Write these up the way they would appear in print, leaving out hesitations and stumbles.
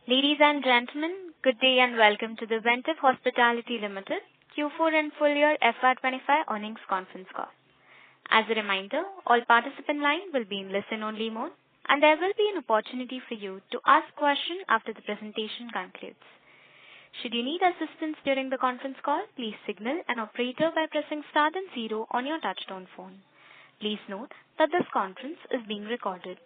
Ladies and gentlemen, good day and welcome to the Ventive Hospitality Limited Q4 and full year FY’25 earnings conference call. As a reminder, all participant line will be in listen-only mode, and there will be an opportunity for you to ask questions after the presentation concludes. Should you need assistance during the conference call, please signal an operator by pressing star then 0 on your touchtone phone. Please note that this conference is being recorded.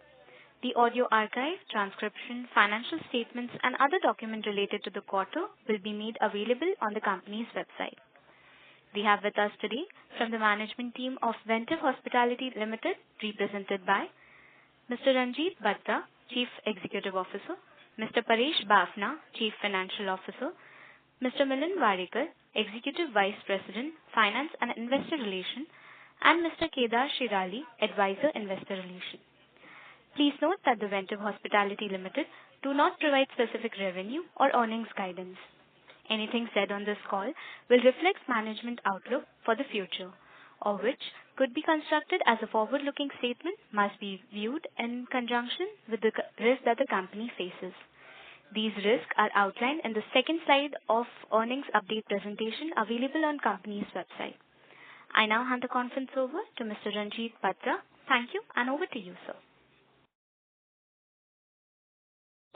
The audio archive, transcription, financial statements, and other documents related to the quarter will be made available on the company's website. We have with us today from the management team of Ventive Hospitality Limited, represented by Mr. Ranjit Batra, Chief Executive Officer, Mr. Paresh Bafna, Chief Financial Officer, Mr. Milind Warekar, Executive Vice President, Finance and Investor Relations, and Mr. Kedar Shirali, Advisor, Investor Relations. Please note that the Ventive Hospitality Limited do not provide specific revenue or earnings guidance. Anything said on this call will reflect management outlook for the future, or which could be constructed as a forward-looking statement must be viewed in conjunction with the risk that the company faces. These risks are outlined in the second slide of earnings update presentation available on company's website. I now hand the conference over to Mr. Ranjit Batra. Thank you, and over to you, sir.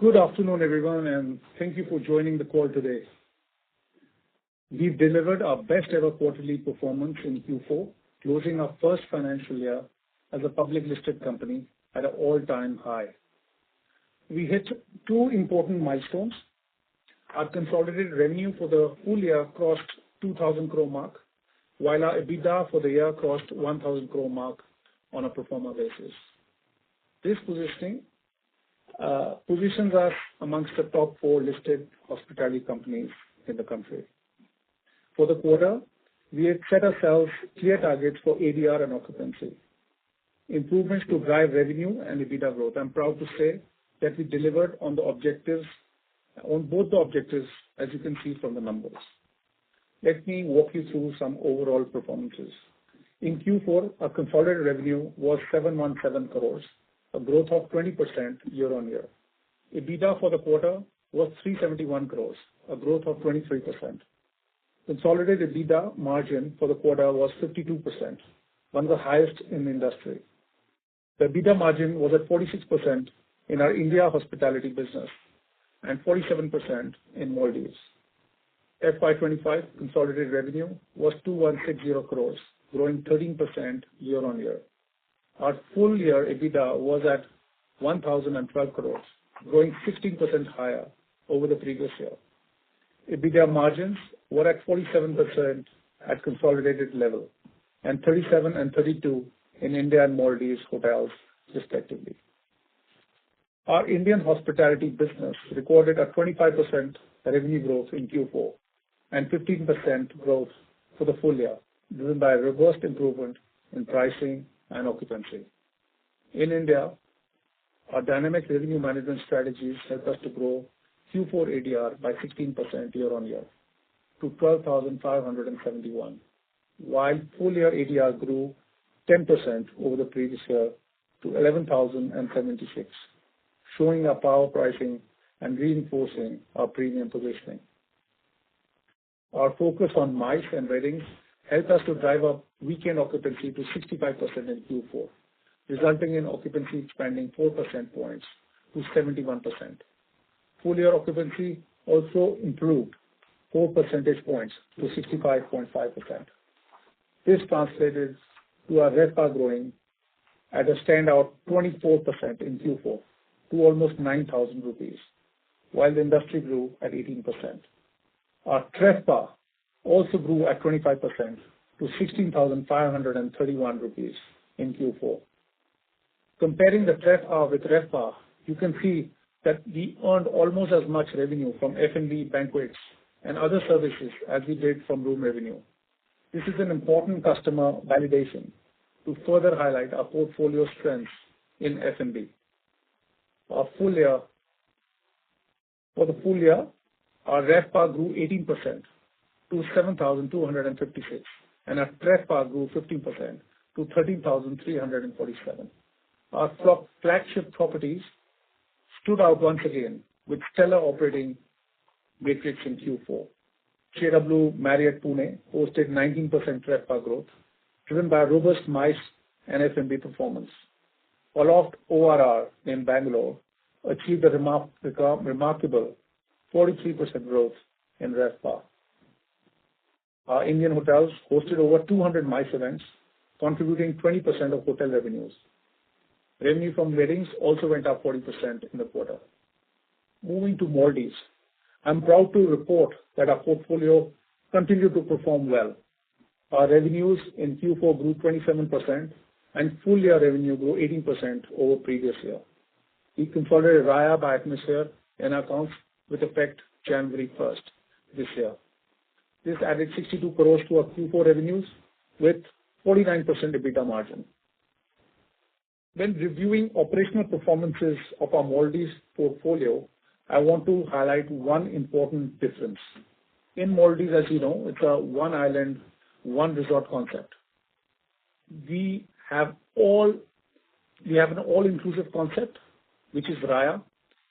Good afternoon, everyone, and thank you for joining the call today. We've delivered our best ever quarterly performance in Q4, closing our first financial year as a public listed company at an all-time high. We hit two important milestones. Our consolidated revenue for the full year crossed 2,000 crore mark, while our EBITDA for the year crossed 1,000 crore mark on a pro forma basis. This positions us amongst the top 4 listed hospitality companies in the country. For the quarter, we had set ourselves clear targets for ADR and occupancy, improvements to drive revenue and EBITDA growth. I'm proud to say that we delivered on both the objectives, as you can see from the numbers. Let me walk you through some overall performances. In Q4, our consolidated revenue was 717 crores, a growth of 20% year-on-year. EBITDA for the quarter was 371 crores, a growth of 23%. Consolidated EBITDA margin for the quarter was 52%, one of the highest in the industry. The EBITDA margin was at 46% in our India hospitality business and 47% in Maldives. FY’25 consolidated revenue was 2160 crores, growing 13% year-on-year. Our full year EBITDA was at 1,012 crores, growing 16% higher over the previous year. EBITDA margins were at 47% at consolidated level and 37 and 32 in India and Maldives hotels, respectively. Our Indian hospitality business recorded a 25% revenue growth in Q4 and 15% growth for the full year, driven by a robust improvement in pricing and occupancy. In India, our dynamic revenue management strategies helped us to grow Q4 ADR by 16% year-on-year to 12,571, while full year ADR grew 10% over the previous year to 11,076, showing our power pricing and reinforcing our premium positioning. Our focus on MICE and weddings helped us to drive up weekend occupancy to 65% in Q4, resulting in occupancy expanding 4 percentage points to 71%. Full year occupancy also improved 4 percentage points to 65.5%. This translated to our RevPAR growing at a standout 24% in Q4 to almost 9,000 rupees, while the industry grew at 18%. Our TRevPAR also grew at 25% to 16,531 rupees in Q4. Comparing the TRevPAR with RevPAR, you can see that we earned almost as much revenue from F&B, banquets, and other services as we did from room revenue. This is an important customer validation to further highlight our portfolio strengths in F&B. For the full year, our RevPAR grew 18% to 7,256, and our TRevPAR grew 15% to 13,347. Our flagship properties stood out once again with stellar operating metrics in Q4. JW Marriott Pune posted 19% RevPAR growth, driven by robust MICE and F&B performance. Aloft ORR in Bangalore achieved a remarkable 43% growth in RevPAR. Our Indian hotels hosted over 200 MICE events, contributing 20% of hotel revenues. Revenue from weddings also went up 40% in the quarter. Moving to Maldives, I'm proud to report that our portfolio continued to perform well. Our revenues in Q4 grew 27% and full year revenue grew 18% over previous year. We consolidated Raya by Atmosphere in our accounts with effect January 1st this year. This added 62 crores to our Q4 revenues with 49% EBITDA margin. When reviewing operational performances of our Maldives portfolio, I want to highlight one important difference. In Maldives, as you know, it's a one island, one resort concept. We have an all-inclusive concept, which is Raya,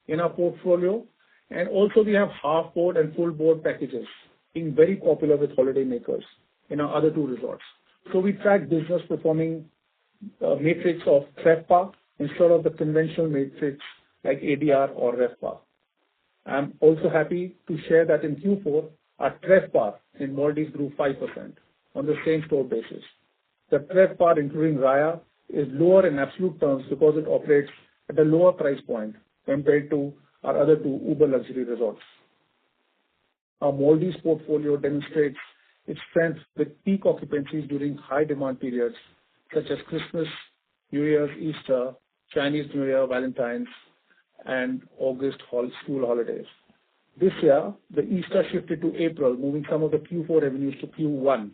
in our portfolio, and also we have half board and full board packages, being very popular with holiday makers in our other two resorts. So we track business performing matrix of RevPAR instead of the conventional matrix like ADR or RevPAR. I'm also happy to share that in Q4, our RevPAR in Maldives grew 5% on the same store basis. The RevPAR, including Raya, is lower in absolute terms because it operates at a lower price point compared to our other two uber luxury resorts. Our Maldives portfolio demonstrates its strength with peak occupancies during high demand periods such as Christmas, New Year's, Easter, Chinese New Year, Valentine's, and August school holidays. This year, the Easter shifted to April, moving some of the Q4 revenues to Q1,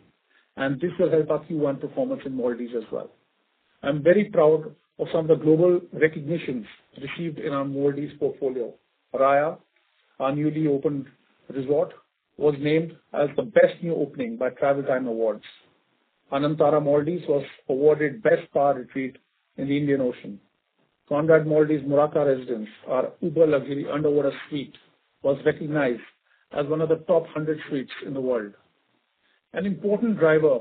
and this will help our Q1 performance in Maldives as well. I'm very proud of some of the global recognitions received in our Maldives portfolio. Raya, our newly opened resort, was named as the best new opening by Travel Time Awards. Anantara Maldives was awarded Best Spa Retreat in the Indian Ocean. Conrad Maldives Muraka Residence, our uber luxury underwater suite, was recognized as one of the top 100 suites in the world. An important driver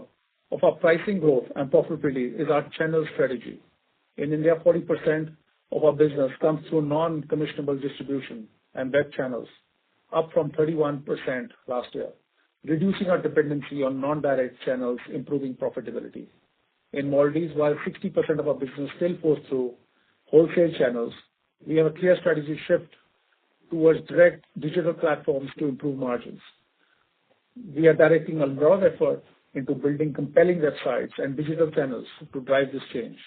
of our pricing growth and profitability is our channel strategy. In India, 40% of our business comes through non-commissionable distribution and web channels, up from 31% last year, reducing our dependency on non-direct channels, improving profitability. In Maldives, while 60% of our business still flows through wholesale channels, we have a clear strategy shift towards direct digital platforms to improve margins. We are directing a lot of effort into building compelling websites and digital channels to drive this change.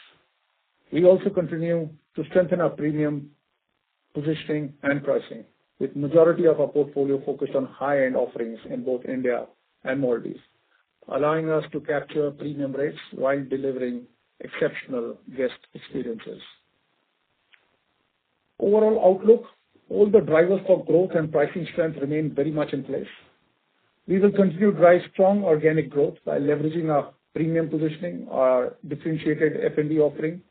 We also continue to strengthen our premium positioning and pricing, with majority of our portfolio focused on high-end offerings in both India and Maldives, allowing us to capture premium rates while delivering exceptional guest experiences. Overall outlook, all the drivers for growth and pricing strength remain very much in place. We will continue to drive strong organic growth by leveraging our premium positioning, our differentiated F&B offering,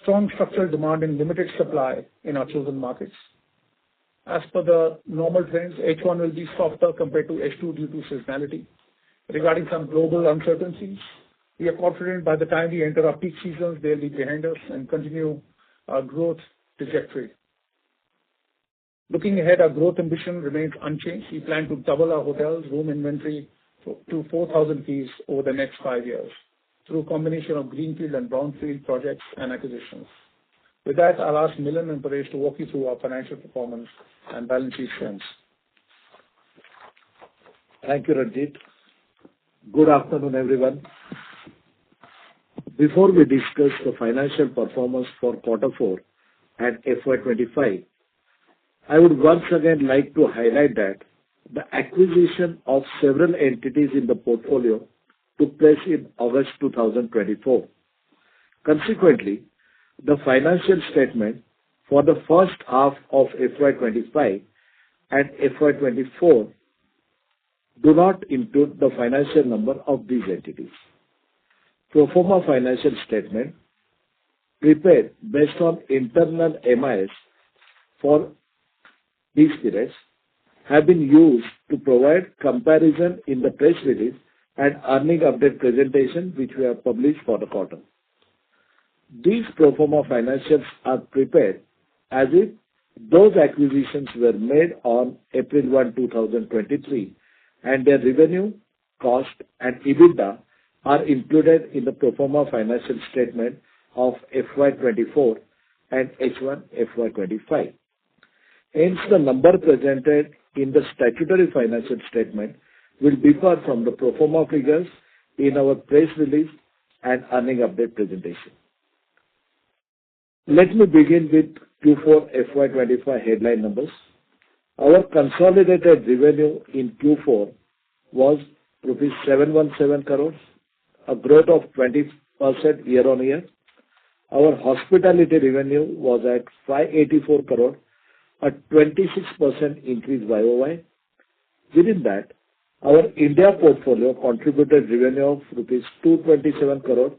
strong structural demand and limited supply in our chosen markets. As per the normal trends, H1 will be softer compared to H2 due to seasonality. Regarding some global uncertainties, we are confident by the time we enter our peak seasons, they'll be behind us and continue our growth trajectory. Looking ahead, our growth ambition remains unchanged. We plan to double our hotels room inventory to 4,000 keys over the next 5 years through a combination of greenfield and brownfield projects and acquisitions. With that, I'll ask Milan and Paresh to walk you through our financial performance and balance sheet trends. Thank you, Ranjit. Good afternoon, everyone. Before we discuss the financial performance for Q4 and FY'25, I would once again like to highlight that the acquisition of several entities in the portfolio took place in August 2024. Consequently, the financial statement for the first half of FY'25 and FY'24 do not include the financial number of these entities. Pro forma financial statement prepared based on internal MIS for these periods have been used to provide comparison in the press release and earning update presentation, which we have published for the quarter. These pro forma financials are prepared as if those acquisitions were made on April 1, 2023, and their revenue, cost, and EBITDA are included in the pro forma financial statement of FY'24 and H1 FY'25. Hence, the number presented in the statutory financial statement will differ from the pro forma figures in our press release and earning update presentation. Let me begin with Q4 FY'25 headline numbers. Our consolidated revenue in Q4 was rupees 717 crores, a growth of 20% year-on-year. Our hospitality revenue was at 584 crore, a 26% increase YOY. Within that, our India portfolio contributed revenue of rupees 227 crore,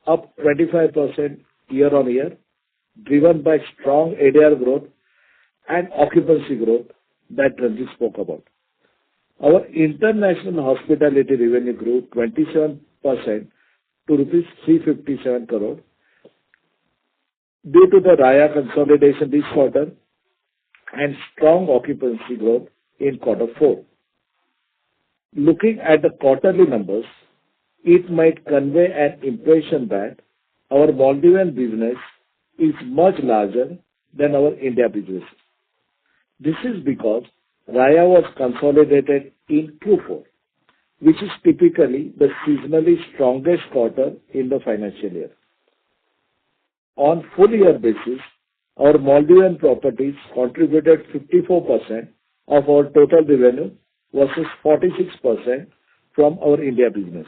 up 25% year-on-year, driven by strong ADR growth and occupancy growth that Ranjit spoke about. Our international hospitality revenue grew 27% to rupees 357 crore due to the Raya consolidation this quarter and strong occupancy growth in quarter 4. Looking at the quarterly numbers, it might convey an impression that our Maldivian business is much larger than our India business. This is because Raya was consolidated in Q4, which is typically the seasonally strongest quarter in the financial year. On full year basis, our Maldivian properties contributed 54% of our total revenue versus 46% from our India business.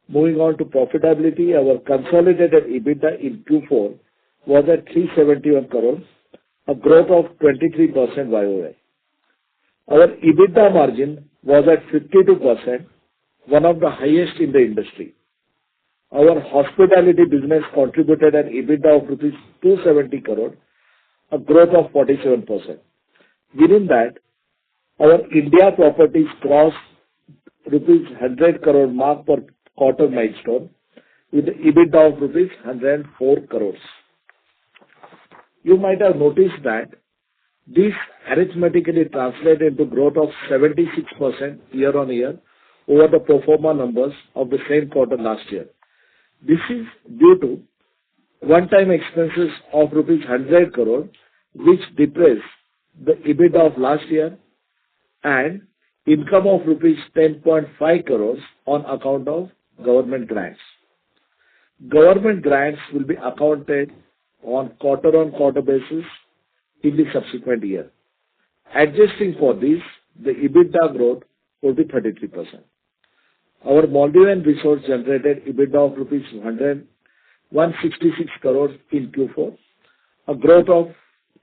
Moving on to profitability, our consolidated EBITDA in Q4 was at 371 crores, a growth of 23% YOY. Our EBITDA margin was at 52%, one of the highest in the industry. Our hospitality business contributed an EBITDA of rupees 270 crore, a growth of 47%. Within that, our India properties crossed rupees 100 crore mark per quarter milestone with the EBITDA of rupees 104 crores. You might have noticed that this arithmetically translated into growth of 76% year-on-year over the pro forma numbers of the same quarter last year. This is due to one-time expenses of rupees 100 crore, which depressed the EBITDA of last year, and income of rupees 10.5 crores on account of government grants. Government grants will be accounted on quarter-on-quarter basis in the subsequent year. Adjusting for this, the EBITDA growth will be 33%. Our Maldivian resorts generated EBITDA of rupees 166 crores in Q4, a growth of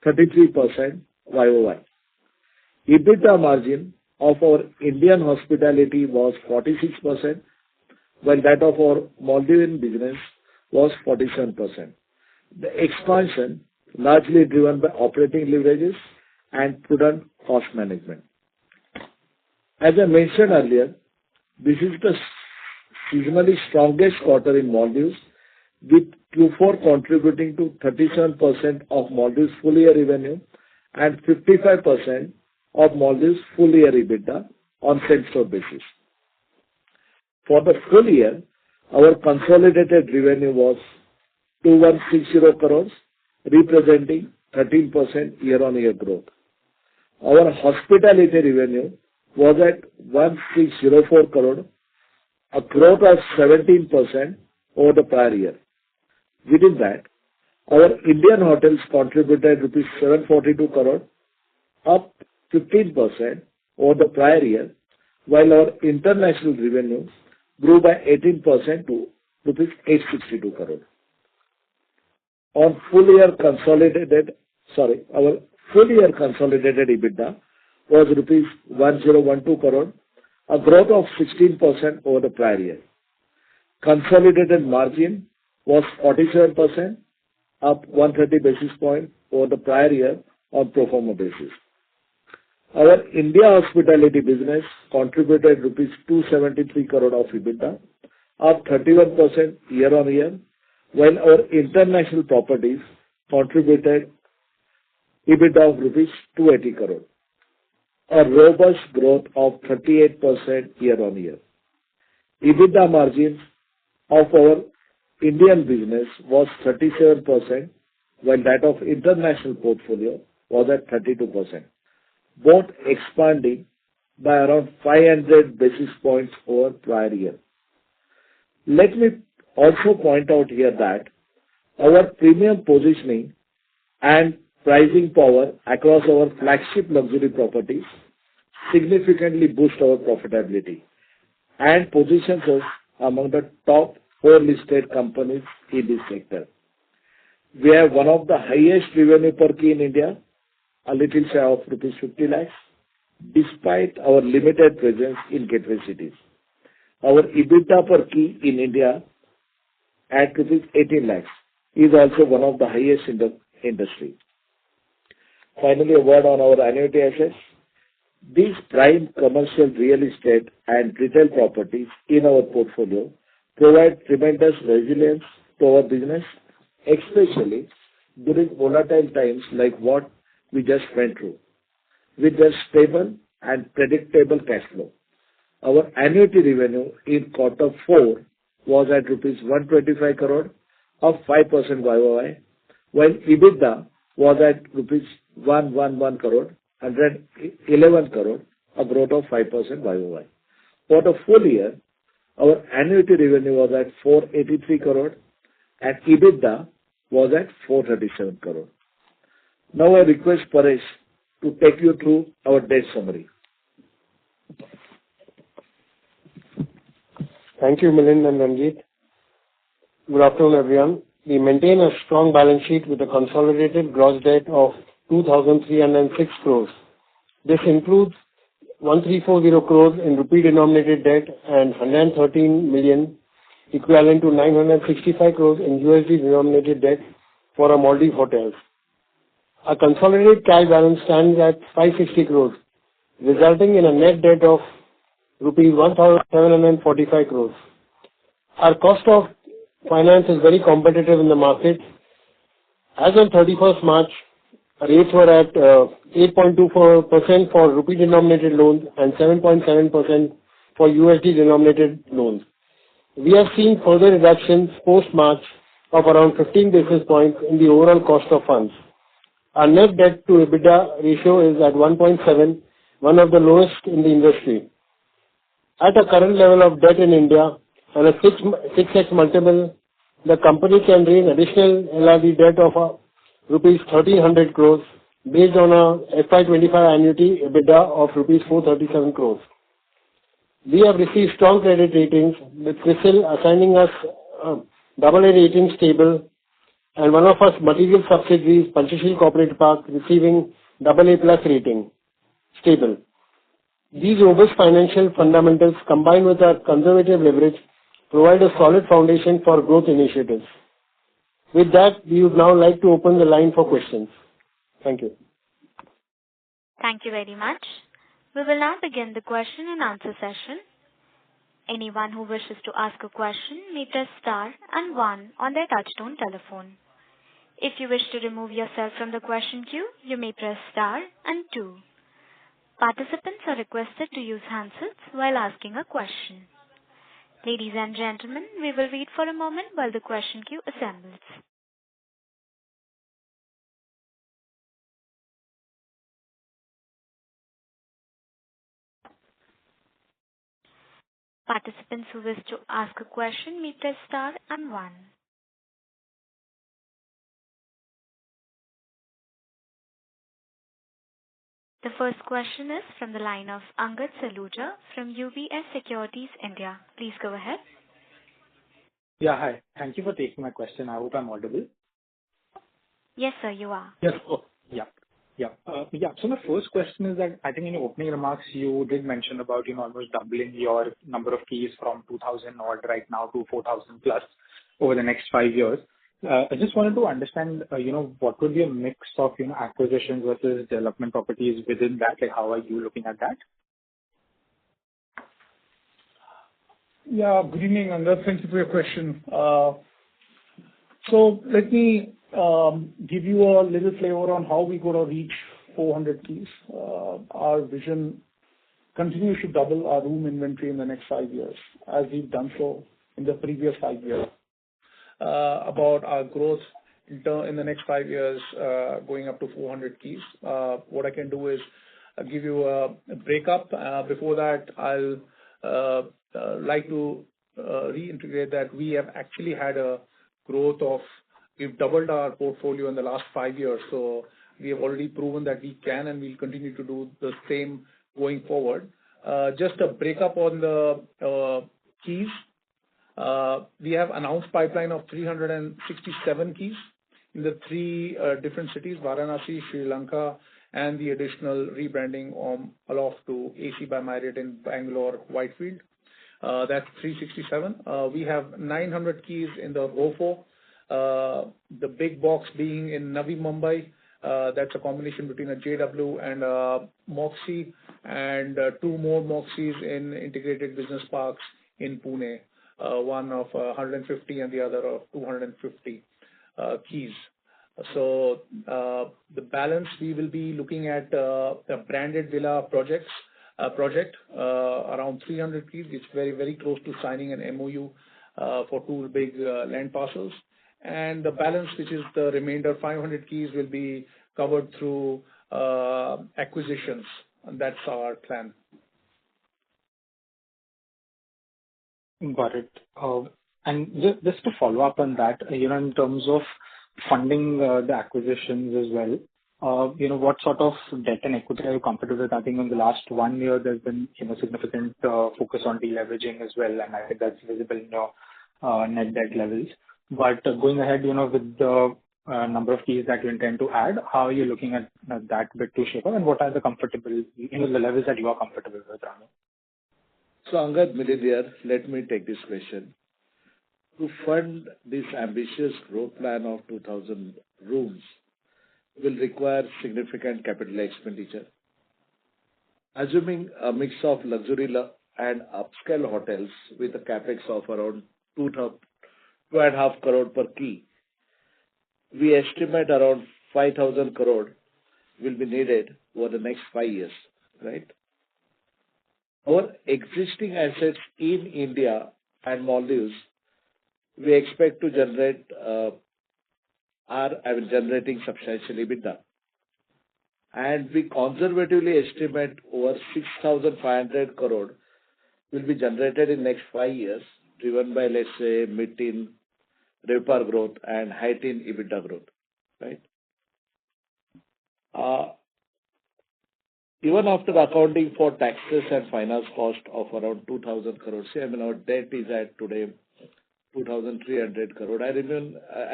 33% YOY. EBITDA margin of our Indian hospitality was 46%, while that of our Maldivian business was 47%. The expansion largely driven by operating leverages and prudent cost management. As I mentioned earlier, this is the seasonally strongest quarter in Maldives, with Q4 contributing to 37% of Maldives' full year revenue and 55% of Maldives' full year EBITDA on same-store basis. For the full year, our consolidated revenue was 2160 crores, representing 13% year-on-year growth. Our hospitality revenue was at 1604 crore, a growth of 17% over the prior year. Within that, our Indian hotels contributed rupees 742 crore, up 15% over the prior year, while our international revenue grew by 18% to rupees 862 crore. Our full year consolidated EBITDA was rupees 1012 crore, a growth of 16% over the prior year. Consolidated margin was 47%, up 130 basis points over the prior year on pro forma basis. Our India hospitality business contributed rupees 273 crore of EBITDA, up 31% year-on-year, while our international properties contributed EBITDA of rupees 280 crore, a robust growth of 38% year-on-year. EBITDA margins of our Indian business was 37%, while that of international portfolio was at 32%, both expanding by around 500 basis points over prior year. Let me also point out here that our premium positioning and pricing power across our flagship luxury properties significantly boost our profitability and positions us among the top 4 listed companies in this sector. We have one of the highest revenue per key in India, a little shy of rupees 50 lakhs, despite our limited presence in gateway cities. Our EBITDA per key in India at rupees 18 lakhs is also one of the highest in the industry. Finally, a word on our annuity assets. These prime commercial real estate and retail properties in our portfolio provide tremendous resilience to our business, especially during volatile times like what we just went through, with their stable and predictable cash flow. Our annuity revenue in quarter 4 was at rupees 125 crore, up 5% YOY, while EBITDA was at rupees 111 crore, 111 crore, a growth of 5% YOY. For the full year, our annuity revenue was at 483 crore and EBITDA was at 437 crore. Now I request Paresh to take you through our debt summary. Thank you, Milind and Ranjit. Good afternoon, everyone. We maintain a strong balance sheet with a consolidated gross debt of 2,306 crores. This includes 1,340 crores in rupee-denominated debt and 113 million, equivalent to 965 crores in USD-denominated debt for our Maldives hotels. Our consolidated cash balance stands at 560 crores, resulting in a net debt of rupees 1,745 crores. Our cost of finance is very competitive in the market. As on 31st March, rates were at 8.24% for rupee-denominated loans and 7.7% for USD-denominated loans. We have seen further reductions post-March of around 15 basis points in the overall cost of funds. Our net debt to EBITDA ratio is at 1.7, one of the lowest in the industry. At a current level of debt in India and a 6x multiple, the company can raise additional LRD debt of rupees 1,300 crores based on a FY'25 annuity EBITDA of rupees 437 crores. We have received strong credit ratings, with CRISIL assigning us AA rating stable and one of our material subsidiaries, Panchasheel Corporate Park, receiving AA plus rating stable. These robust financial fundamentals, combined with our conservative leverage, provide a solid foundation for growth initiatives. With that, we would now like to open the line for questions. Thank you. Thank you very much. We will now begin the question and answer session. Anyone who wishes to ask a question may press star and 1 on their touchtone telephone. If you wish to remove yourself from the question queue, you may press star and 2. Participants are requested to use handsets while asking a question. Ladies and gentlemen, we will wait for a moment while the question queue assembles. Participants who wish to ask a question may press star and 1. The first question is from the line of Angad Saluja from UBS Securities India. Please go ahead. Yeah, hi. Thank you for taking my question. I hope I'm audible. Yes, sir, you are. Yes. Oh, yeah. So my first question is that I think in your opening remarks, you did mention about, almost doubling your number of keys from 2,000 odd right now to 4,000 plus over the next 5 years. I just wanted to understand, what would be a mix of, acquisitions versus development properties within that? Like, how are you looking at that? Yeah. Good evening, Angad. Thank you for your question. So let me give you a little flavor on how we're gonna reach 400 keys. Our vision continues to double our room inventory in the next 5 years, as we've done so in the previous 5 years. About our growth in the next 5 years, going up to 400 keys. What I can do is give you a breakup. Before that, I'll like to reintegrate that we have actually had a growth of, we've doubled our portfolio in the last 5 years. So we have already proven that we can, and we'll continue to do the same going forward. Just a breakup on the keys. We have announced pipeline of 367 keys in the 3 different cities, Varanasi, Sri Lanka, and the additional rebranding aloft to AC by Marriott in Bangalore, Whitefield. That's 367. We have 900 keys in the ROFO. The big box being in Navi Mumbai. That's a combination between a JW and a Moxie, and 2 more Moxies in integrated business parks in Pune. One of 150 and the other of 250 keys. So the balance, we will be looking at a branded villa project around 300 keys. It's very, very close to signing an MOU for 2 big land parcels. And the balance, which is the remainder 500 keys, will be covered through acquisitions. And that's our plan. Got it. And just to follow up on that, in terms of funding the acquisitions as well, what sort of debt and equity are you comfortable with? I think in the last 1 year, there's been, significant focus on deleveraging as well, and I think that's visible in your net debt levels. But going ahead, with the number of keys that you intend to add, how are you looking at that bit to shape up, and what are the the levels that you are comfortable with, Ranu? So Angad, Milind here, let me take this question. To fund this ambitious growth plan of 2,000 rooms will require significant capital expenditure. Assuming a mix of luxury and upscale hotels with a capex of around 2.5 crore per key, we estimate around 5,000 crore will be needed over the next 5 years, right? Our existing assets in India and Maldives, we expect to generate generating substantial EBITDA. And we conservatively estimate over 6,500 crore will be generated in next 5 years, driven by, let's say, mid-teen RevPAR growth and high-teen EBITDA growth, right? Even after accounting for taxes and finance cost of around 2,000 crores, our debt is at today 2,300 crore. I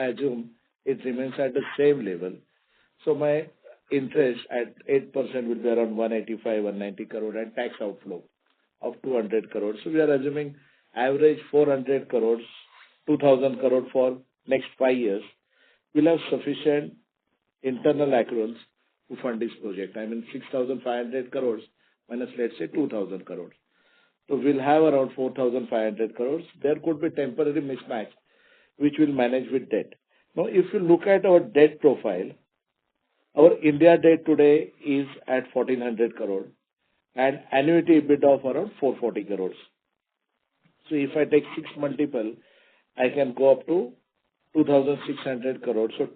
assume it remains at the same level. So my interest at 8% will be around 185, 190 crore, and tax outflow of 200 crores. So we are assuming average 400 crores, 2,000 crore for next 5 years. We'll have sufficient internal accruals to fund this project. 6,500 crores minus, let's say, 2,000 crores. So we'll have around 4,500 crores. There could be temporary mismatch, which we'll manage with debt. Now, if you look at our debt profile, our India debt today is at 1,400 crore and annuity EBITDA of around 440 crores. So if I take 6 multiple, I can go up to 2,600 crores. So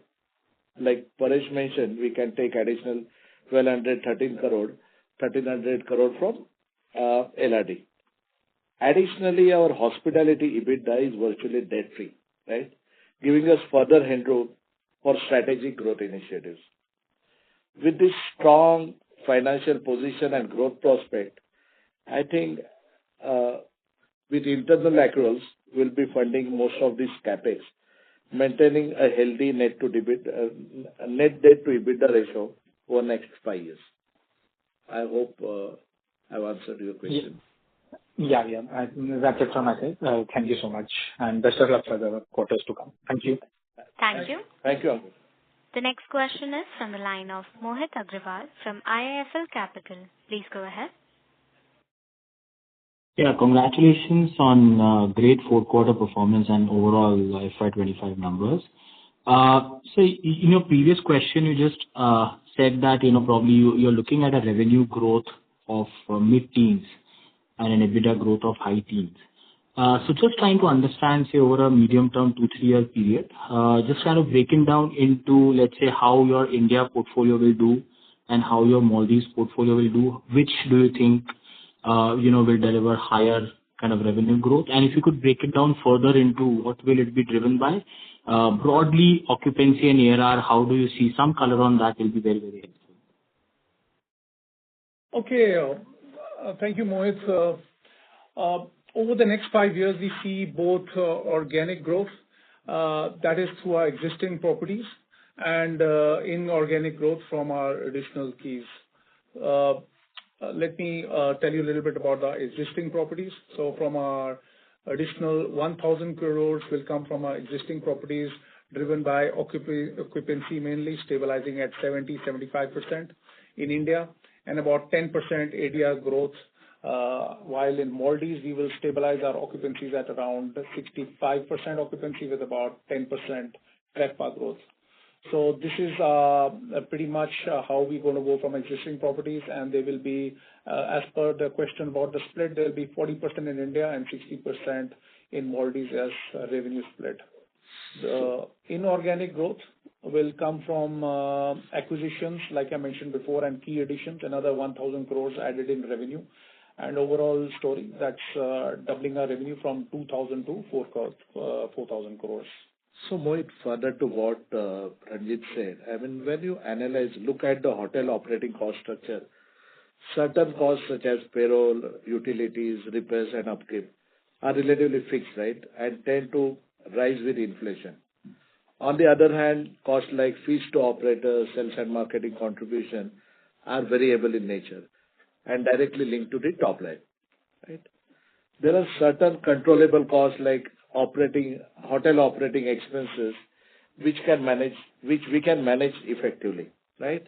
like Paresh mentioned, we can take additional 1,213 crore, 1,300 crore from LRD. Additionally, our hospitality EBITDA is virtually debt-free, right? Giving us further headroom for strategic growth initiatives. With this strong financial position and growth prospect, I think with internal accruals, we'll be funding most of this capex, maintaining a healthy net debt to EBITDA ratio over the next 5 years. I hope I've answered your question. Yeah. That's it from my side. Thank you so much, and best of luck for the quarters to come. Thank you. Thank Thank you. Thank you, Ankur. The next question is from the line of Mohit Agrawal from IIFL Capital. Please go ahead. Yeah, congratulations on great fourth quarter performance and overall FY'25 numbers. So in your previous question, you just said that, probably you're looking at a revenue growth of mid-teens and an EBITDA growth of high teens. So just trying to understand, say, over a medium-term 2-3-year period, just kind of breaking down into, let's say, how your India portfolio will do and how your Maldives portfolio will do. Which do you think, will deliver higher kind of revenue growth? And if you could break it down further into what will it be driven by? Broadly, occupancy and ARR, how do you see? Some color on that will be very, very helpful. Okay. Thank you, Mohit. Over the next 5 years, we see both organic growth, that is through our existing properties, and inorganic growth from our additional keys. Let me tell you a little bit about the existing properties. So from our additional 1,000 crores will come from our existing properties driven by occupancy, mainly stabilizing at 70-75% in India, and about 10% ADR growth. While in Maldives, we will stabilize our occupancies at around 65% occupancy with about 10% RevPAR growth. So this is pretty much how we're going to go from existing properties, and they will be, as per the question about the split, there will be 40% in India and 60% in Maldives as revenue split. The inorganic growth will come from acquisitions, like I mentioned before, and key additions, another 1,000 crores added in revenue. And overall story, that's doubling our revenue from 2,000 to 4,000 crores. So Mohit, further to what Ranjit said, I mean, when you analyze, look at the hotel operating cost structure, certain costs such as payroll, utilities, repairs, and upkeep are relatively fixed, right, and tend to rise with inflation. On the other hand, costs like fees to operators, sales and marketing contribution are variable in nature and directly linked to the top line, right? There are certain controllable costs like hotel operating expenses, which we can manage effectively, right?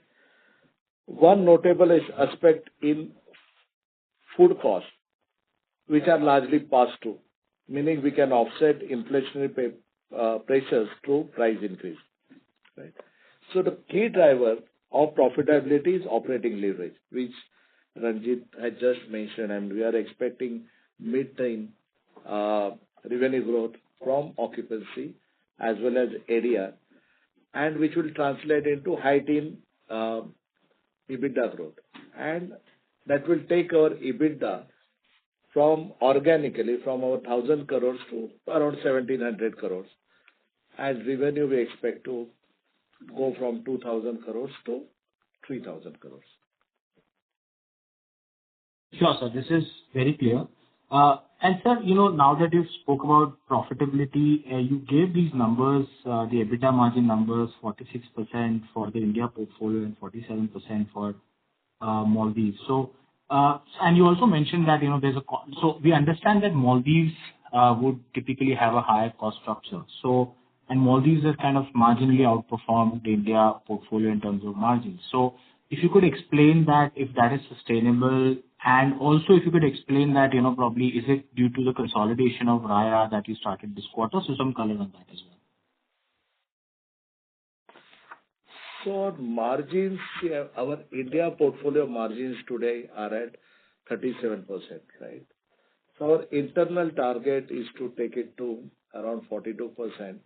One notable aspect in food costs, which are largely passed through, meaning we can offset inflationary pressures through price increase, right? So the key driver of profitability is operating leverage, which Ranjit had just mentioned, and we are expecting mid-teen revenue growth from occupancy as well as ADR, and which will translate into high-teen EBITDA growth. And that will take our EBITDA organically from our 1,000 crores to around 1,700 crores. And revenue we expect to go from 2,000 crores to 3,000 crores. Sure, sir. This is very clear. And sir, now that you've spoke about profitability, you gave these numbers, the EBITDA margin numbers, 46% for the India portfolio and 47% for Maldives. So, and you also mentioned that, so we understand that Maldives would typically have a higher cost structure. So, and Maldives has kind of marginally outperformed the India portfolio in terms of margins. So, if you could explain that, if that is sustainable, and also if you could explain that, probably is it due to the consolidation of Raya that you started this quarter? So some color on that as well. So margins, our India portfolio margins today are at 37%, right? So our internal target is to take it to around 42%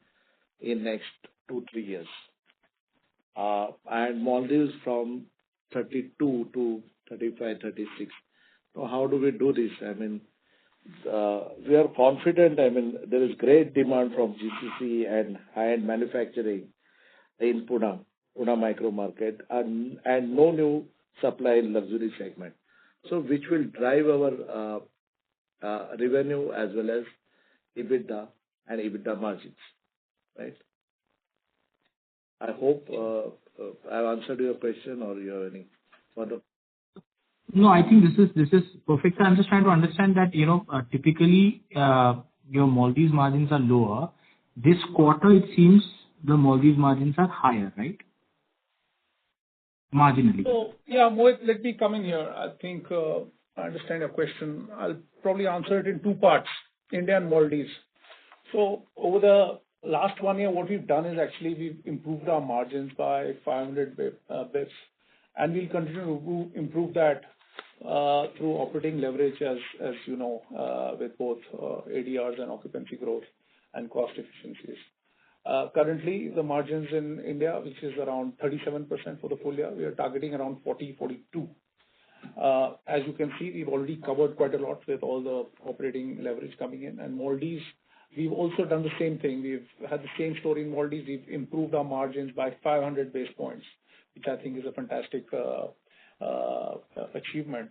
in next 2-3 years. And Maldives from 32 to 35, 36. So how do we do this? I mean, we are confident. I mean, there is great demand from GCC and high-end manufacturing in Pune micro market, and no new supply in luxury segment. So which will drive our revenue as well as EBITDA and EBITDA margins, right? I hope I've answered your question, or you have any further? No, I think this is perfect. I'm just trying to understand that, typically, your Maldives margins are lower. This quarter, it seems the Maldives margins are higher, right? Marginally. So, yeah, Mohit, let me come in here. I think I understand your question. I'll probably answer it in two parts, India and Maldives. So over the last 1 year, what we've done is actually we've improved our margins by 500 bits, and we'll continue to improve that through operating leverage, as you know, with both ADRs and occupancy growth and cost efficiencies. Currently, the margins in India, which is around 37% for the full year, we are targeting around 42. As you can see, we've already covered quite a lot with all the operating leverage coming in. And Maldives, we've also done the same thing. We've had the same story in Maldives. We've improved our margins by 500 base points, which I think is a fantastic achievement.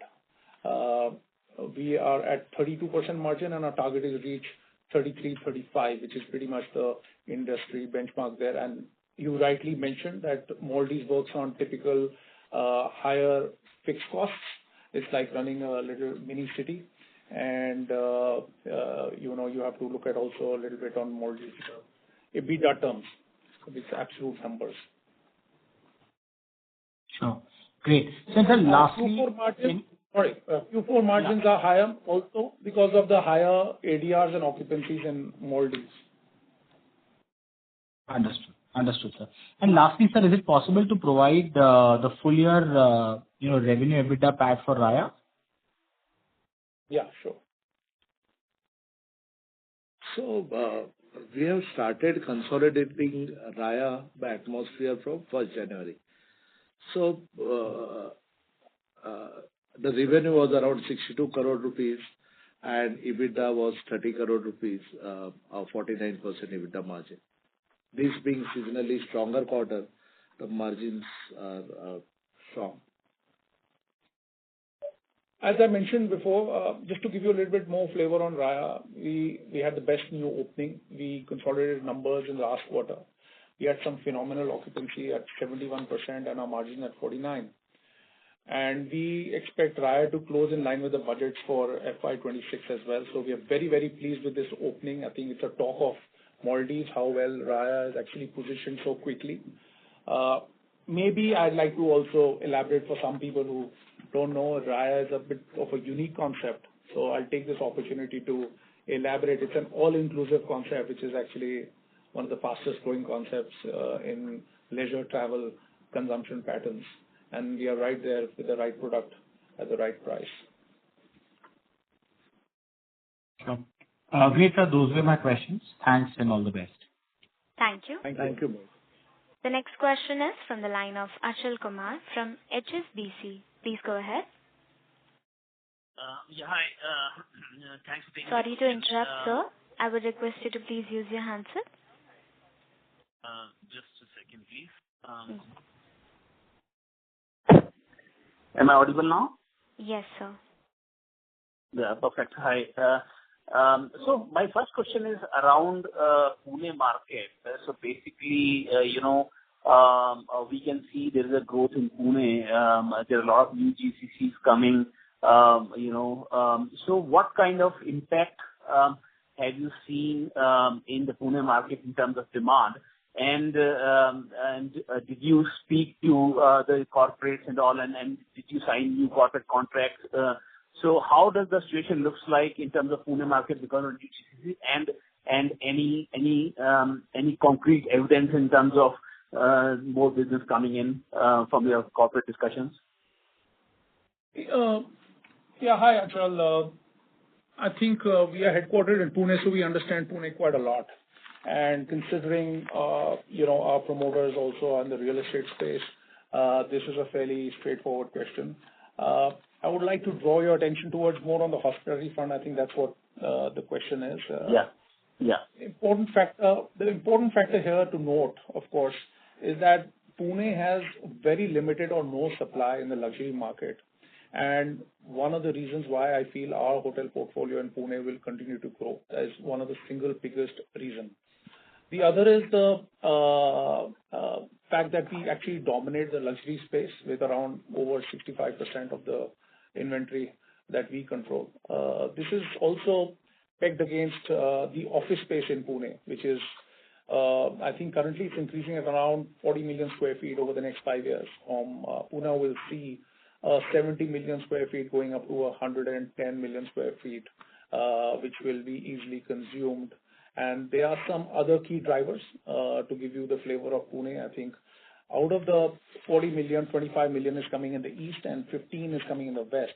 We are at 32% margin, and our target is reach 33, 35, which is pretty much the industry benchmark there. And you rightly mentioned that Maldives works on typical higher fixed costs. It's like running a little mini city. And, you have to look at also a little bit on Maldives EBITDA terms. So it's absolute numbers. Sure. Great. So then lastly, Q4 margins are higher also because of the higher ADRs and occupancies in Maldives. Understood, sir. And lastly, sir, is it possible to provide the full year, revenue EBITDA PAT for Raya? Yeah, sure. So we have started consolidating Raya by Atmosphere from 1st January. So the revenue was around 62 crore rupees and EBITDA was 30 crore rupees, a 49% EBITDA margin. This being seasonally stronger quarter, the margins are strong. As I mentioned before, just to give you a little bit more flavor on Raya, we had the best new opening. We consolidated numbers in the last quarter. We had some phenomenal occupancy at 71% and our margin at 49%. And we expect Raya to close in line with the budgets for FY'26 as well. So we are very, very pleased with this opening. I think it's a talk of Maldives, how well Raya is actually positioned so quickly. Maybe I'd like to also elaborate for some people who don't know, Raya is a bit of a unique concept. So I'll take this opportunity to elaborate. It's an all-inclusive concept, which is actually one of the fastest growing concepts in leisure travel consumption patterns. And we are right there with the right product at the right price. Sure. Great, sir. Those were my questions. Thanks and all the best. Thank you. Thank you. The next question is from the line of Achal Kumar from HSBC. Please go ahead. Hi. Thanks for taking Sorry to interrupt, sir. I would request you to please use your handset. Just a second, please. Am I audible now? Yes, sir. Yeah, perfect. Hi. So my first question is around Pune market. So basically, we can see there is a growth in Pune. There are a lot of new GCCs coming. So what kind of impact have you seen in the Pune market in terms of demand? And did you speak to the corporates and all, and did you sign new corporate contracts? So how does the situation looks like in terms of Pune market because of GCC and any concrete evidence in terms of more business coming in from your corporate discussions? Yeah, hi, Achal. I think we are headquartered in Pune, so we understand Pune quite a lot. And considering, our promoters also on the real estate space, this is a fairly straightforward question. I would like to draw your attention towards more on the hospitality front. I think that's what the question is. Yeah. The important factor here to note, of course, is that Pune has very limited or no supply in the luxury market. And one of the reasons why I feel our hotel portfolio in Pune will continue to grow is one of the single biggest reason. The other is the fact that we actually dominate the luxury space with around over 65% of the inventory that we control. This is also pegged against the office space in Pune, which is I think currently it's increasing at around 40 million square feet over the next 5 years. Pune will see 70 million square feet going up to 110 million square feet, which will be easily consumed. And there are some other key drivers to give you the flavor of Pune. I think out of the 40 million, 25 million is coming in the east and 15 is coming in the west.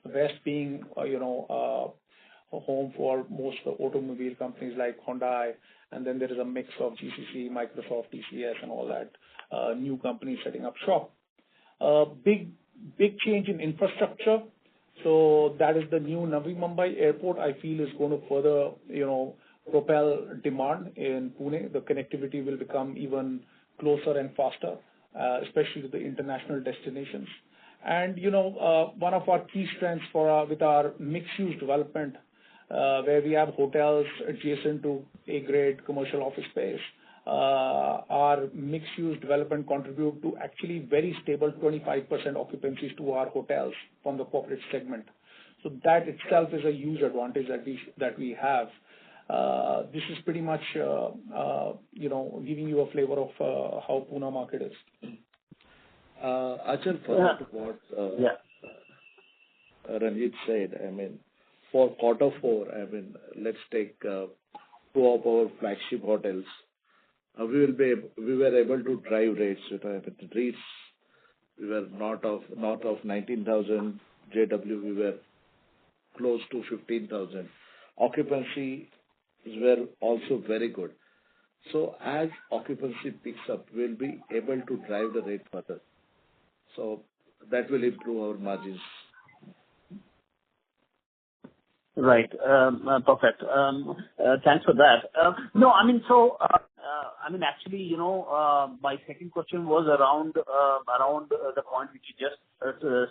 The west being, a home for most of the automobile companies like Hyundai, and then there is a mix of GCC, Microsoft, TCS, and all that new companies setting up shop. Big change in infrastructure. So that is the new Navi Mumbai airport. I feel is going to further, propel demand in Pune. The connectivity will become even closer and faster, especially to the international destinations. And one of our key strengths with our mixed-use development, where we have hotels adjacent to A-grade commercial office space. Our mixed-use development contribute to actually very stable 25% occupancies to our hotels from the corporate segment. So that itself is a huge advantage that we have. This is pretty much, giving you a flavor of how Pune market is. Achal, further to what Ranjit said, for quarter four, let's take 2 of our flagship hotels. We were able to drive rates. Rates, we were north of 19,000 JW. We were close to 15,000. Occupancy were also very good. So as occupancy picks up, we'll be able to drive the rate further. So that will improve our margins. Right. Perfect. Thanks for that. Actually, my second question was around the point which you just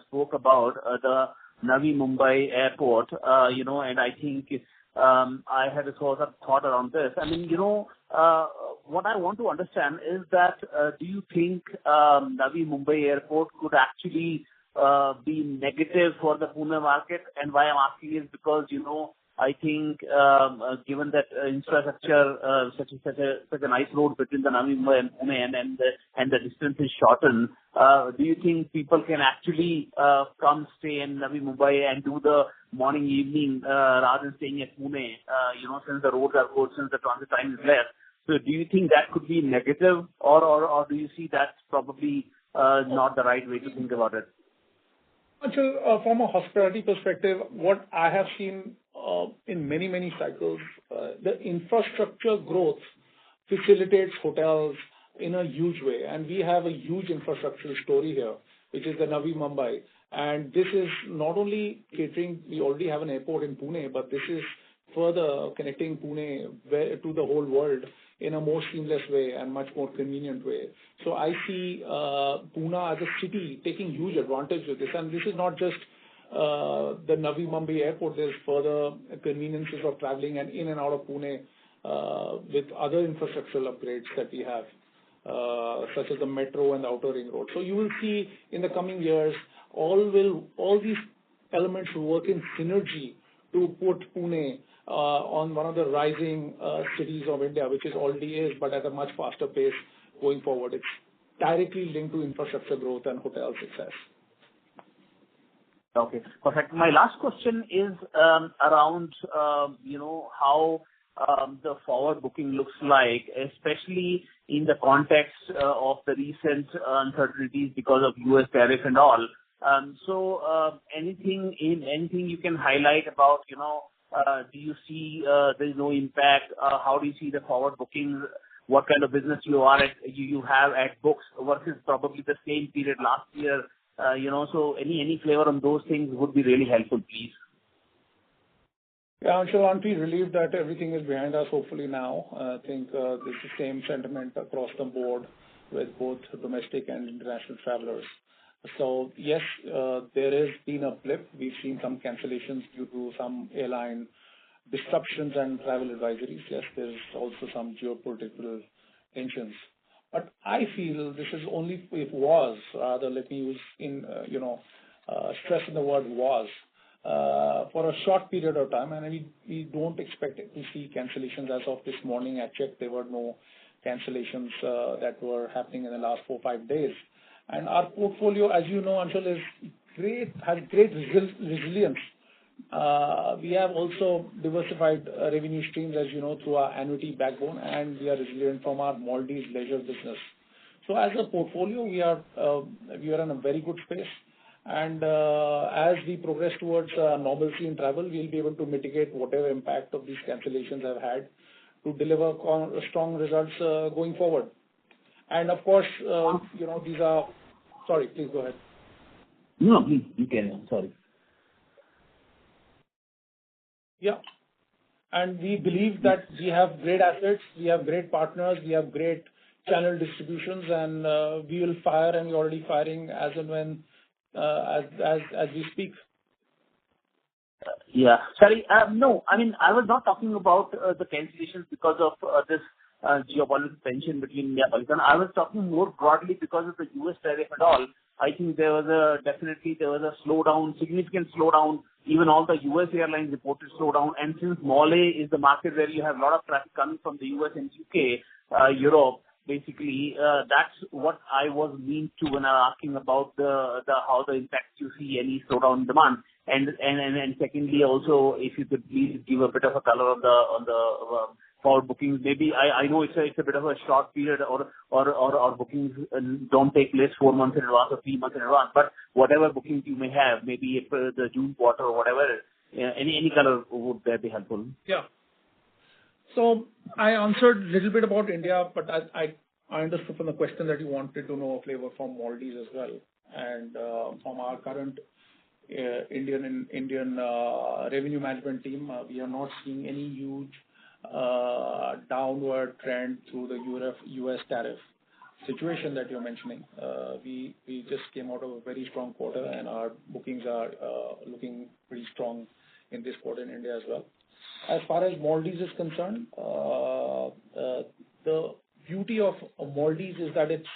spoke about, the Navi Mumbai airport, and I think I had a sort of thought around this. What I want to understand is that do you think Navi Mumbai airport could actually be negative for the Pune market? And why I'm asking is because, I think given that infrastructure, such a nice road between the Navi Mumbai and Pune and the distance is shortened, do you think people can actually come stay in Navi Mumbai and do the morning, evening rather than staying at Pune, since the roads are good, since the transit time is less? So do you think that could be negative or do you see that's probably not the right way to think about it? Achal, from a hospitality perspective, what I have seen in many cycles, the infrastructure growth facilitates hotels in a huge way. And we have a huge infrastructural story here, which is the Navi Mumbai. And this is not only catering, we already have an airport in Pune, but this is further connecting Pune to the whole world in a more seamless way and much more convenient way. So I see Pune as a city taking huge advantage of this. And this is not just the Navi Mumbai airport. There's further conveniences of traveling and in and out of Pune with other infrastructural upgrades that we have, such as the metro and the outer ring road. So you will see in the coming years, all these elements will work in synergy to put Pune on one of the rising cities of India, which it already is, but at a much faster pace going forward. It's directly linked to infrastructure growth and hotel success. Okay, perfect. My last question is around, how the forward booking looks like, especially in the context of the recent uncertainties because of US tariff and all. So anything you can highlight about, do you see there is no impact? How do you see the forward bookings? What kind of business you have at books versus probably the same period last year? So any flavor on those things would be really helpful, please. Yeah, I'm sure aren't we relieved that everything is behind us, hopefully now. I think this is the same sentiment across the board with both domestic and international travelers. So yes, there has been a blip. We've seen some cancellations due to some airline disruptions and travel advisories. Yes, there's also some geopolitical tensions. But I feel this is only if was, rather let me use stress in the word was, for a short period of time, and we don't expect to see cancellations. As of this morning, I checked, there were no cancellations that were happening in the last 4-5 days. And our portfolio, as you know, Anshul, is great, has great resilience. We have also diversified revenue streams, as you know, through our annuity backbone, and we are resilient from our Maldives leisure business. So as a portfolio, we are in a very good space. And as we progress towards normalcy in travel, we'll be able to mitigate whatever impact of these cancellations have had to deliver strong results going forward. And of course, these are... Sorry, please go ahead. No, please, you can. Sorry. Yeah. And we believe that we have great assets, we have great partners, we have great channel distributions, and we will fire, and we're already firing as and when, as we speak. Yeah. Sorry. No, I mean, I was not talking about the cancellations because of this geopolitical tension between India and Pakistan. I was talking more broadly because of the US tariff and all. I think there was a slowdown, significant slowdown. Even all the US airlines reported slowdown. And since Mole is the market where you have a lot of traffic coming from the US and UK, Europe, basically, that's what I was mean to when I was asking about how the impact you see any slowdown in demand. And secondly, also, if you could please give a bit of a color on the forward bookings. Maybe I know it's a bit of a short period, or bookings don't take place 4 months in advance or 3 months in advance. But whatever bookings you may have, maybe April, the June quarter or whatever, any color would that be helpful? Yeah. So I answered a little bit about India, but I understood from the question that you wanted to know a flavor from Maldives as well. And from our current Indian revenue management team, we are not seeing any huge downward trend through the US tariff situation that you're mentioning. We just came out of a very strong quarter, and our bookings are looking pretty strong in this quarter in India as well. As far as Maldives is concerned, the beauty of Maldives is that it's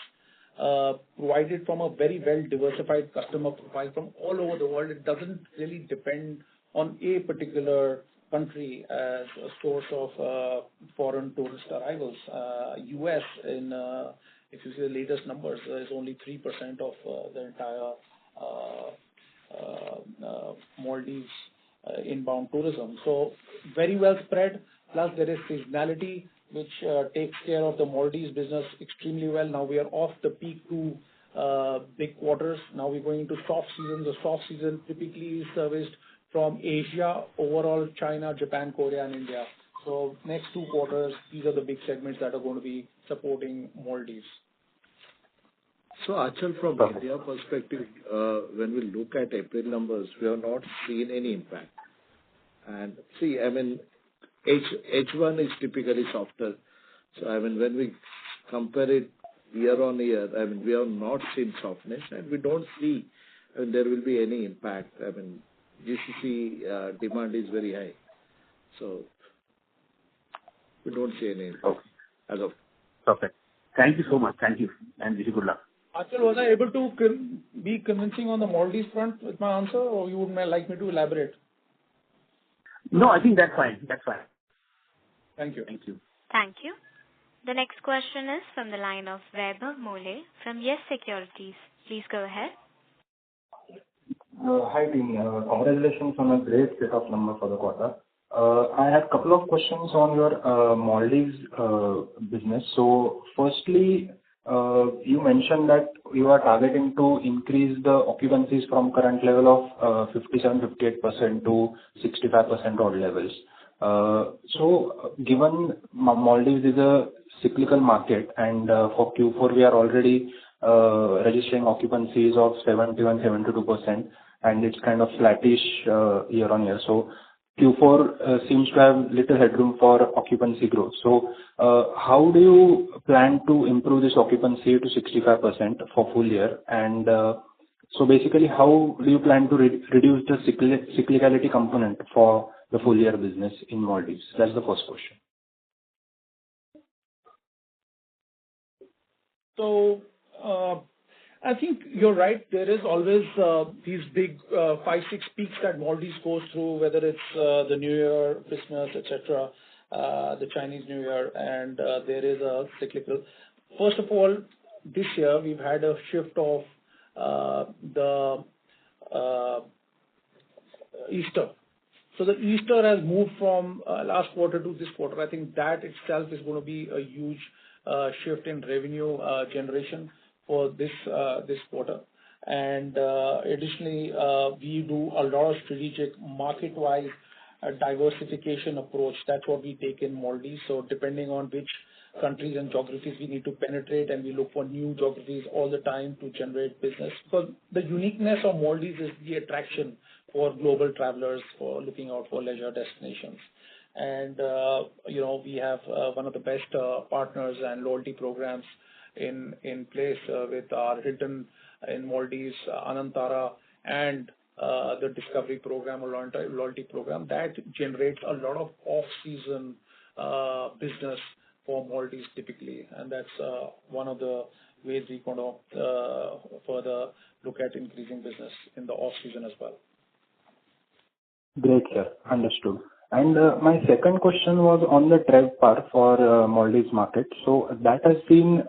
provided from a very well diversified customer profile from all over the world. It doesn't really depend on a particular country as a source of foreign tourist arrivals. US, if you see the latest numbers, is only 3% of the entire Maldives inbound tourism. So very well spread. Plus there is seasonality, which takes care of the Maldives business extremely well. Now we are off the peak to big quarters. Now we're going into soft season. The soft season typically is serviced from Asia, overall China, Japan, Korea, and India. So next 2 quarters, these are the big segments that are going to be supporting Maldives. So, Achal, from India perspective, when we look at April numbers, we have not seen any impact. And see, I mean, H1 is typically softer. So, I mean, when we compare it year on year, I mean, we have not seen softness, and we don't see there will be any impact. I mean, GCC demand is very high. So, we don't see any impact as of. Perfect. Thank you so much. Thank you. And wish you good luck. Achal, was I able to be convincing on the Maldives front with my answer, or you would like me to elaborate? No, I think that's fine. That's fine. Thank you. Thank you. Thank you. The next question is from the line of Vaibhav Mole from Yes Securities. Please go ahead. Hi team, congratulations on a great set of numbers for the quarter. I had a couple of questions on your Maldives business. So firstly, you mentioned that you are targeting to increase the occupancies from current level of 57-58% to 65% odd levels. So given Maldives is a cyclical market, and for Q4 we are already registering occupancies of 71-72%, and it's kind of flattish year on year. So Q4 seems to have little headroom for occupancy growth. So how do you plan to improve this occupancy to 65% for full year? And so basically, how do you plan to reduce the cyclicality component for the full year business in Maldives? That's the first question. So I think you're right. There is always these big 5-6 peaks that Maldives goes through, whether it's the New Year, Christmas, etc. the Chinese New Year, and there is a cyclical. First of all, this year we've had a shift of the Easter. So the Easter has moved from last quarter to this quarter. I think that itself is going to be a huge shift in revenue generation for this quarter. And additionally, we do a lot of strategic market-wise diversification approach. That's what we take in Maldives. So depending on which countries and geographies we need to penetrate, and we look for new geographies all the time to generate business. Because the uniqueness of Maldives is the attraction for global travelers for looking out for leisure destinations. And, we have one of the best partners and loyalty programs in place with our Hilton in Maldives, Anantara, and the Discovery program or loyalty program that generates a lot of off-season business for Maldives typically, and that's one of the ways we're going to further look at increasing business in the off-season as well. Great, sir. Understood. And my second question was on the TrevPAR for Maldives market. So that has seen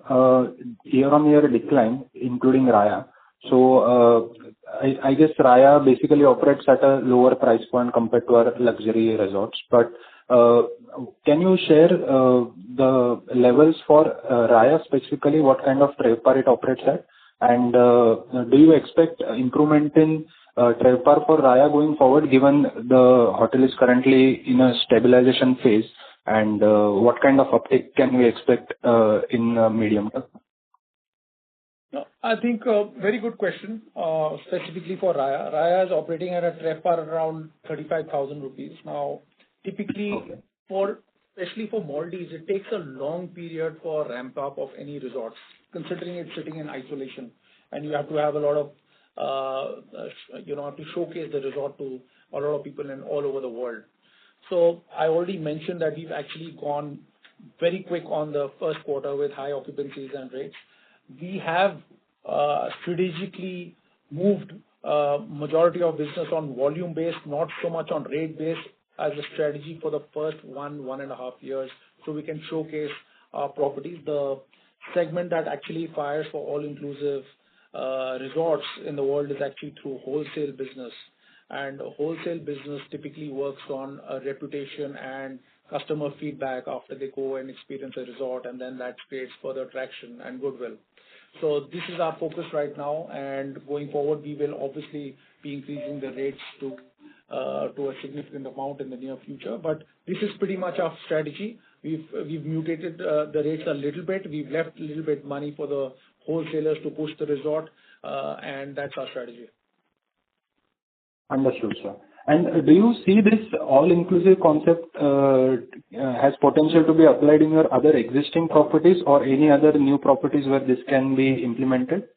year-on-year decline, including Raya. So I guess Raya basically operates at a lower price point compared to our luxury resorts. But can you share the levels for Raya specifically, what kind of TrevPAR it operates at? And do you expect improvement in TrevPAR for Raya going forward, given the hotel is currently in a stabilization phase? And what kind of uptake can we expect in medium term? No, I think very good question, specifically for Raya. Raya is operating at a TrevPAR around 35,000 rupees. Now, typically, especially for Maldives, it takes a long period for ramp up of any resorts, considering it's sitting in isolation, and you have to have a lot of, have to showcase the resort to a lot of people in all over the world. So I already mentioned that we've actually gone very quick on the first quarter with high occupancies and rates. We have strategically moved majority of business on volume based, not so much on rate based, as a strategy for the first 1.5 years, so we can showcase our properties. The segment that actually fires for all-inclusive resorts in the world is actually through wholesale business. And wholesale business typically works on a reputation and customer feedback after they go and experience a resort, and then that creates further traction and goodwill. So this is our focus right now, and going forward, we will obviously be increasing the rates to a significant amount in the near future. But this is pretty much our strategy. We've mutated the rates a little bit. We've left a little bit money for the wholesalers to push the resort, and that's our strategy. Understood, sir. And do you see this all-inclusive concept has potential to be applied in your other existing properties or any other new properties where this can be implemented?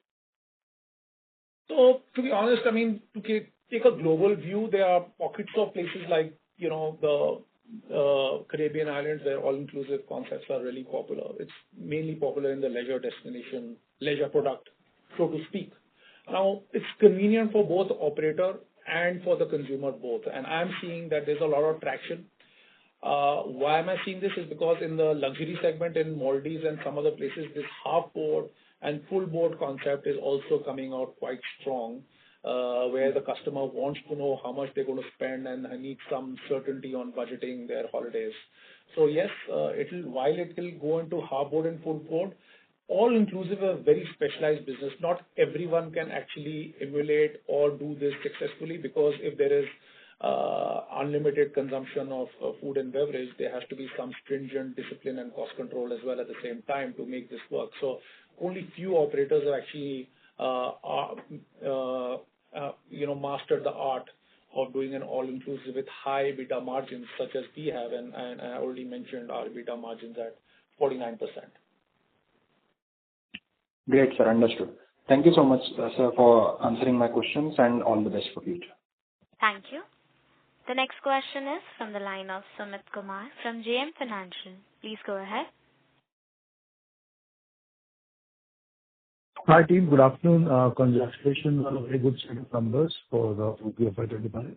So, to be honest, I mean, to take a global view, there are pockets of places like, the Caribbean islands where all-inclusive concepts are really popular. It's mainly popular in the leisure destination, leisure product, so to speak. Now, it's convenient for both the operator and for the consumer both. And I'm seeing that there's a lot of traction. Why am I seeing this is because in the luxury segment in Maldives and some other places, this half board and full board concept is also coming out quite strong, where the customer wants to know how much they're going to spend and need some certainty on budgeting their holidays. So yes, while it will go into half board and full board, all inclusive is a very specialized business. Not everyone can actually emulate or do this successfully, because if there is unlimited consumption of food and beverage, there has to be some stringent discipline and cost control as well at the same time to make this work. So only few operators have actually mastered the art of doing an all-inclusive with high EBITDA margins such as we have, and I already mentioned our EBITDA margins at 49%. Great, sir. Understood. Thank you so much, sir, for answering my questions, and all the best for future. Thank you. The next question is from the line of Sumit Kumar from JM Financial. Please go ahead. Hi, team. Good afternoon. Congratulations on a very good set of numbers for the FY’25.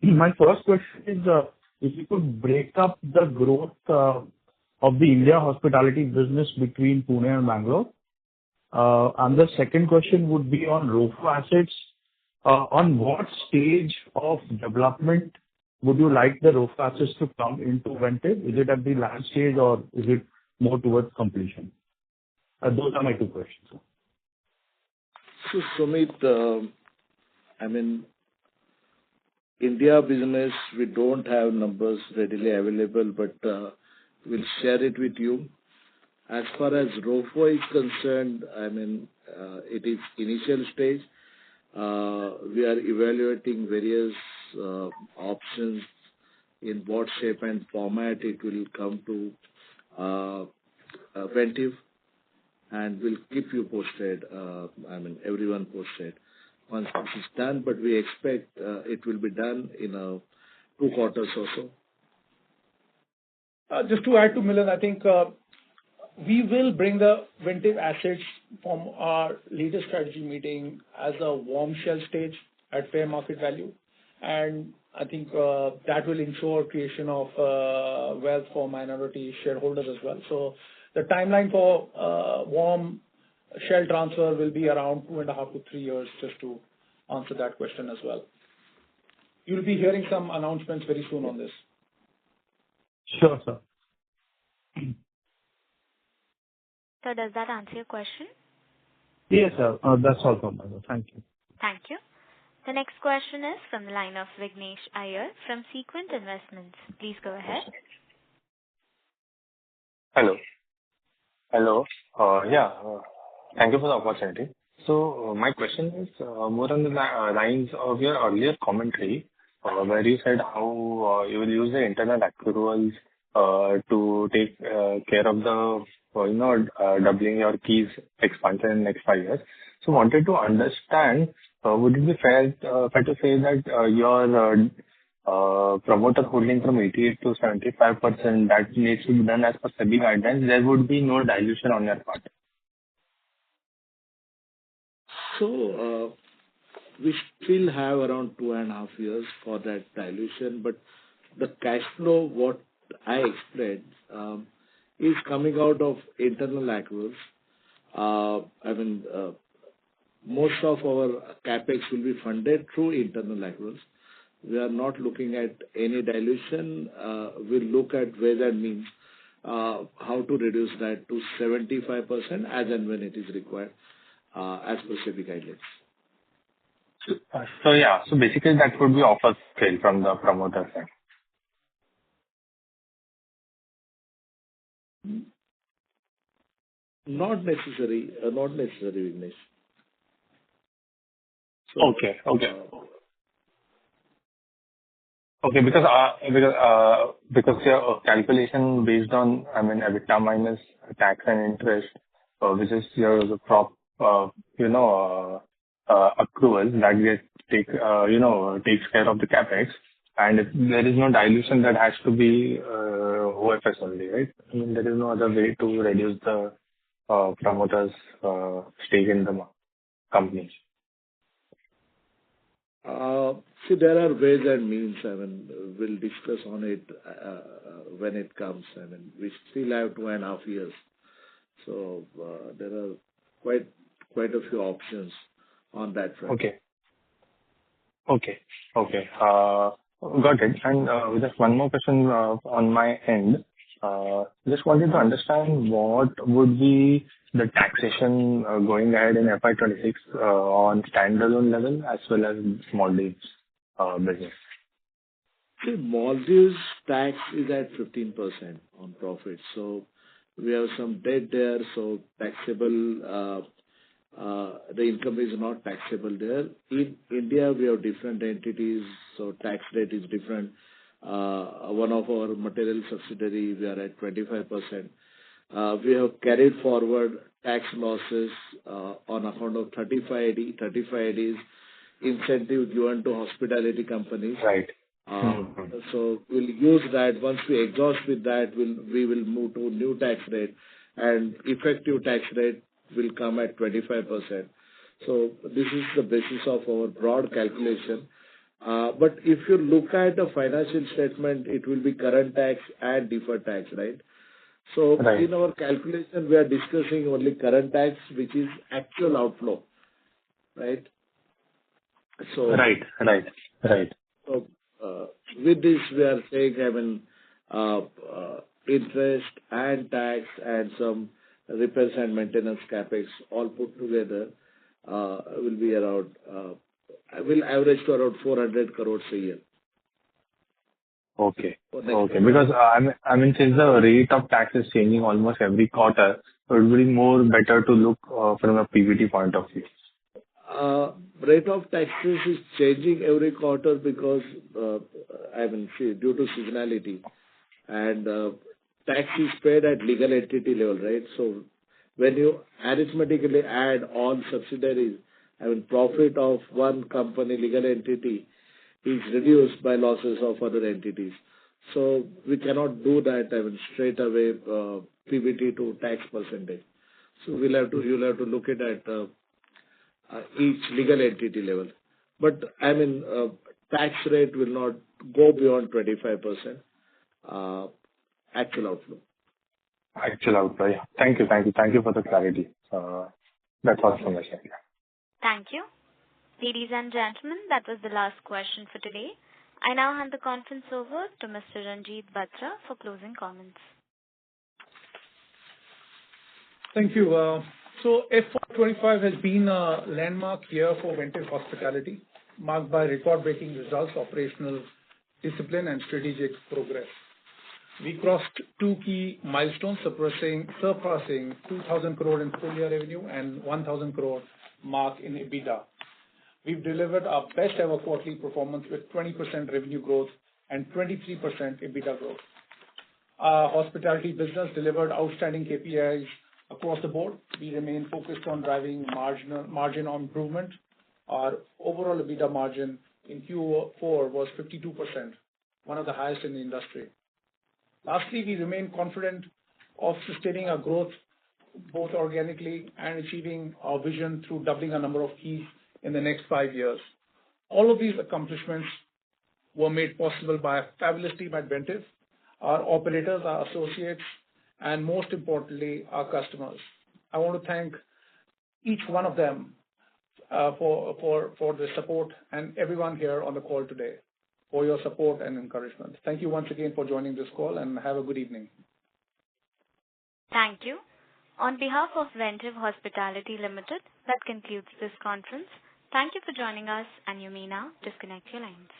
My first question is, if you could break up the growth of the India hospitality business between Pune and Bangalore. And the second question would be on ROFO assets. On what stage of development would you like the ROFO assets to come into Ventive? Is it at the land stage or is it more towards completion? Those are my two questions. So, Sumit, India business, we don't have numbers readily available, but we'll share it with you. As far as ROFO is concerned, it is initial stage. We are evaluating various options in what shape and format it will come to Ventive, and we'll keep you posted, everyone posted once this is done, but we expect it will be done in 2 quarters or so. Just to add to Milan, I think we will bring the Ventive assets from our latest strategy meeting as a warm shell stage at fair market value. And I think that will ensure creation of wealth for minority shareholders as well. So the timeline for warm shell transfer will be around 2.5 to 3 years, just to answer that question as well. You'll be hearing some announcements very soon on this. Sure, sir. So does that answer your question? Yes, sir. That's all from me. Thank you. Thank you. The next question is from the line of Vignesh Iyer from Sequent Investments. Please go ahead. Hello. Thank you for the opportunity. So my question is more on the lines of your earlier commentary, where you said how you will use the internal accruals to take care of the doubling your keys expansion in the next 5 years. So wanted to understand, would it be fair to say that your promoter holding from 88 to 75%, that needs to be done as per SEBI guidelines, there would be no dilution on your part? So we still have around 2.5 years for that dilution, but the cash flow, what I explained, is coming out of internal accruals. Most of our capex will be funded through internal accruals. We are not looking at any dilution. We'll look at ways and means how to reduce that to 75% as and when it is required, as per SEBI guidelines. So basically that would be offer sale from the promoter side. Not necessary, Vignesh. So, Okay, because your calculation based on, EBITDA minus tax and interest, which is your accrual that takes care of the capex, and if there is no dilution, that has to be OFS only, right? There is no other way to reduce the promoters' stake in the company. See, there are ways and means. We'll discuss on it when it comes. We still have 2.5 years, so there are quite a few options on that front. Okay. Got it. And just one more question on my end. Just wanted to understand what would be the taxation going ahead in FY'26 on standalone level as well as Maldives business. See, Maldives tax is at 15% on profit. So we have some debt there, so taxable, the income is not taxable there. In India, we have different entities, so tax rate is different. One of our material subsidiary, we are at 25%. We have carried forward tax losses on account of 35AD. 35AD is incentive given to hospitality companies. Right. So we'll use that. Once we exhaust with that, we will move to new tax rate, and effective tax rate will come at 25%. So this is the basis of our broad calculation. But if you look at the financial statement, it will be current tax and deferred tax, right? So Right. in our calculation, we are discussing only current tax, which is actual outflow, right? So Right. so, with this, we are saying, I mean, interest and tax and some repairs and maintenance CapEx all put together, will be around, will average to around 400 crores a year. Okay. For next Okay. year. Because, I mean, since the rate of tax is changing almost every quarter, so it will be more better to look from a PBT point of view. Rate of taxes is changing every quarter because, I mean, see, due to seasonality and tax is paid at legal entity level, right? So when you arithmetically add all subsidiaries, I mean, profit of one company, legal entity, is reduced by losses of other entities. So we cannot do that, I mean, straight away, PBT to tax percentage. So you'll have to look at each legal entity level. But I mean, tax rate will not go beyond 25%, actual outflow. Actual outflow, yeah. Thank you for the clarity. That's all from my side. Yeah. Thank you. Ladies and gentlemen, that was the last question for today. I now hand the conference over to Mr. Ranjit Batra for closing comments. Thank you. So FY'25 has been a landmark year for Ventive Hospitality, marked by record-breaking results, operational discipline, and strategic progress. We crossed two key milestones, surpassing 2,000 crore in full year revenue and 1,000 crore mark in EBITDA. We've delivered our best ever quarterly performance with 20% revenue growth and 23% EBITDA growth. Our hospitality business delivered outstanding KPIs across the board. We remain focused on driving margin improvement. Our overall EBITDA margin in Q4 was 52%, one of the highest in the industry. Lastly, we remain confident of sustaining our growth both organically and achieving our vision through doubling our number of keys in the next 5 years. All of these accomplishments were made possible by a fabulous team at Ventive, our operators, our associates, and most importantly, our customers. I want to thank each one of them for the support, and everyone here on the call today for your support and encouragement. Thank you once again for joining this call, and have a good evening. Thank you. On behalf of Ventive Hospitality Limited, that concludes this conference. Thank you for joining us, and you may now disconnect your lines.